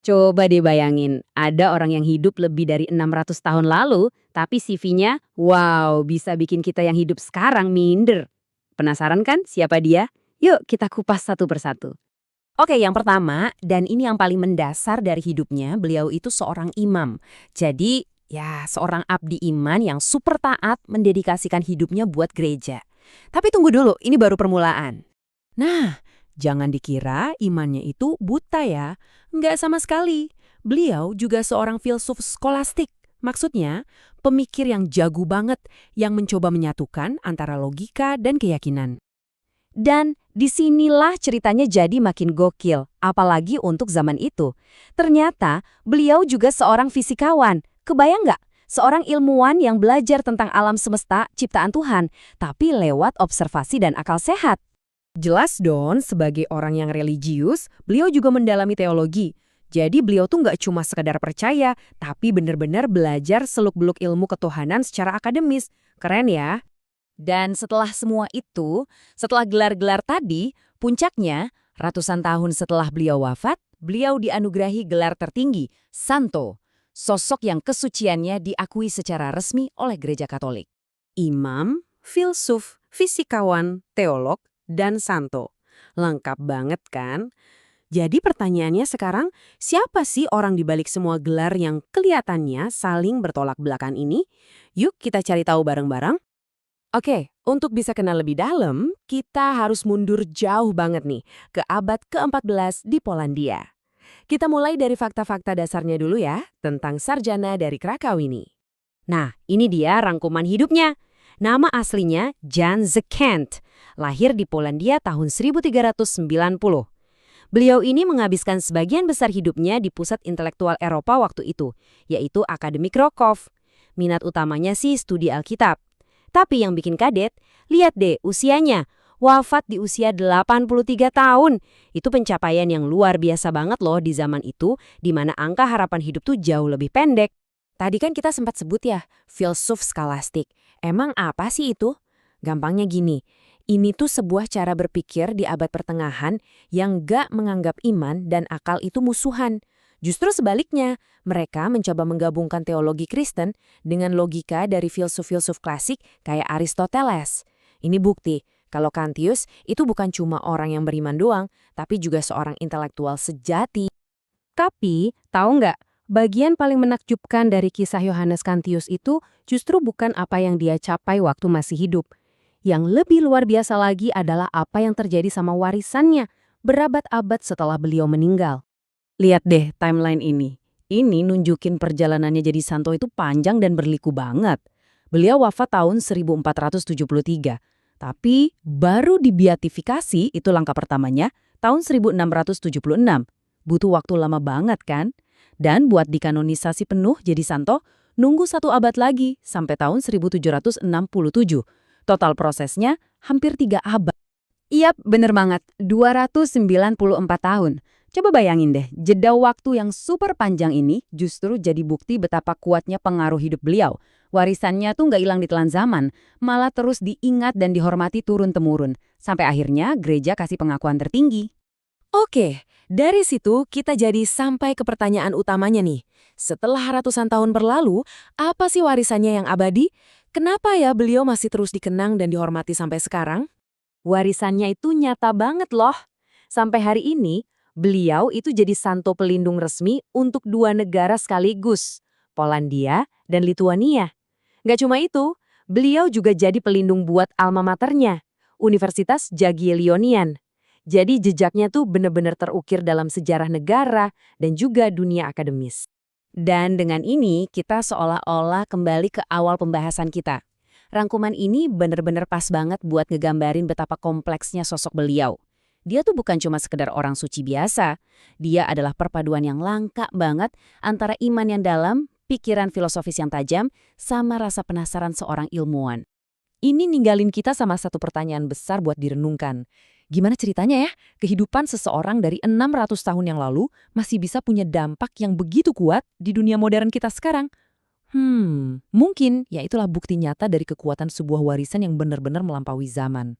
Coba deh bayangin, ada orang yang hidup lebih dari 600 tahun lalu, tapi CV-nya, wow, bisa bikin kita yang hidup sekarang minder. Penasaran kan siapa dia? Yuk kita kupas satu persatu. Oke, yang pertama, dan ini yang paling mendasar dari hidupnya, beliau itu seorang imam. Jadi, ya seorang abdi iman yang super taat mendedikasikan hidupnya buat gereja. Tapi tunggu dulu, ini baru permulaan. Nah, jangan dikira imannya itu buta ya. Nggak sama sekali. Beliau juga seorang filsuf skolastik. Maksudnya, pemikir yang jago banget, yang mencoba menyatukan antara logika dan keyakinan. Dan disinilah ceritanya jadi makin gokil, apalagi untuk zaman itu. Ternyata beliau juga seorang fisikawan. Kebayang nggak? Seorang ilmuwan yang belajar tentang alam semesta, ciptaan Tuhan, tapi lewat observasi dan akal sehat. Jelas dong, sebagai orang yang religius, beliau juga mendalami teologi. Jadi beliau tuh nggak cuma sekadar percaya, tapi benar-benar belajar seluk-beluk ilmu ketuhanan secara akademis. Keren ya? Dan setelah semua itu, setelah gelar-gelar tadi, puncaknya, ratusan tahun setelah beliau wafat, beliau dianugerahi gelar tertinggi, Santo, sosok yang kesuciannya diakui secara resmi oleh Gereja Katolik. Imam, filsuf, fisikawan, teolog, dan santo. Lengkap banget kan? Jadi pertanyaannya sekarang, siapa sih orang di balik semua gelar yang kelihatannya saling bertolak belakang ini? Yuk kita cari tahu bareng-bareng. Oke, untuk bisa kenal lebih dalam, kita harus mundur jauh banget nih, ke abad ke-14 di Polandia. Kita mulai dari fakta-fakta dasarnya dulu ya, tentang sarjana dari Krakau ini. Nah, ini dia rangkuman hidupnya. Nama aslinya Jan Zekent, lahir di Polandia tahun 1390. Beliau ini menghabiskan sebagian besar hidupnya di pusat intelektual Eropa waktu itu, yaitu Akademi Krakow. Minat utamanya sih studi Alkitab. Tapi yang bikin kaget, lihat deh usianya. Wafat di usia 83 tahun. Itu pencapaian yang luar biasa banget loh di zaman itu, di mana angka harapan hidup tuh jauh lebih pendek. Tadi kan kita sempat sebut ya, filsuf skolastik. Emang apa sih itu? Gampangnya gini, ini tuh sebuah cara berpikir di abad pertengahan yang gak menganggap iman dan akal itu musuhan. Justru sebaliknya, mereka mencoba menggabungkan teologi Kristen dengan logika dari filsuf-filsuf klasik kayak Aristoteles. Ini bukti kalau Kantius itu bukan cuma orang yang beriman doang, tapi juga seorang intelektual sejati. Tapi, tahu nggak, bagian paling menakjubkan dari kisah Yohanes Kantius itu justru bukan apa yang dia capai waktu masih hidup. Yang lebih luar biasa lagi adalah apa yang terjadi sama warisannya berabad-abad setelah beliau meninggal. Lihat deh timeline ini. Ini nunjukin perjalanannya jadi santo itu panjang dan berliku banget. Beliau wafat tahun 1473. Tapi baru dibeatifikasi, itu langkah pertamanya, tahun 1676. Butuh waktu lama banget kan? Dan buat dikanonisasi penuh jadi santo, nunggu satu abad lagi, sampai tahun 1767. Total prosesnya hampir 3 abad. Iya, bener banget. 294 tahun. Coba bayangin deh, jeda waktu yang super panjang ini justru jadi bukti betapa kuatnya pengaruh hidup beliau. Warisannya tuh nggak hilang ditelan zaman, malah terus diingat dan dihormati turun-temurun. Sampai akhirnya gereja kasih pengakuan tertinggi. Oke, dari situ kita jadi sampai ke pertanyaan utamanya nih. Setelah ratusan tahun berlalu, apa sih warisannya yang abadi? Kenapa ya beliau masih terus dikenang dan dihormati sampai sekarang? Warisannya itu nyata banget loh. Sampai hari ini, beliau itu jadi santo pelindung resmi untuk 2 negara sekaligus, Polandia dan Lituania. Nggak cuma itu, beliau juga jadi pelindung buat alma maternya, Universitas Jagiellonian. Jadi jejaknya tuh benar-benar terukir dalam sejarah negara dan juga dunia akademis. Dan dengan ini kita seolah-olah kembali ke awal pembahasan kita. Rangkuman ini benar-benar pas banget buat ngegambarin betapa kompleksnya sosok beliau. Dia tuh bukan cuma sekedar orang suci biasa. Dia adalah perpaduan yang langka banget antara iman yang dalam, pikiran filosofis yang tajam, sama rasa penasaran seorang ilmuwan. Ini ninggalin kita sama satu pertanyaan besar buat direnungkan. Gimana ceritanya ya, kehidupan seseorang dari 600 tahun yang lalu masih bisa punya dampak yang begitu kuat di dunia modern kita sekarang? Mungkin ya itulah bukti nyata dari kekuatan sebuah warisan yang benar-benar melampaui zaman.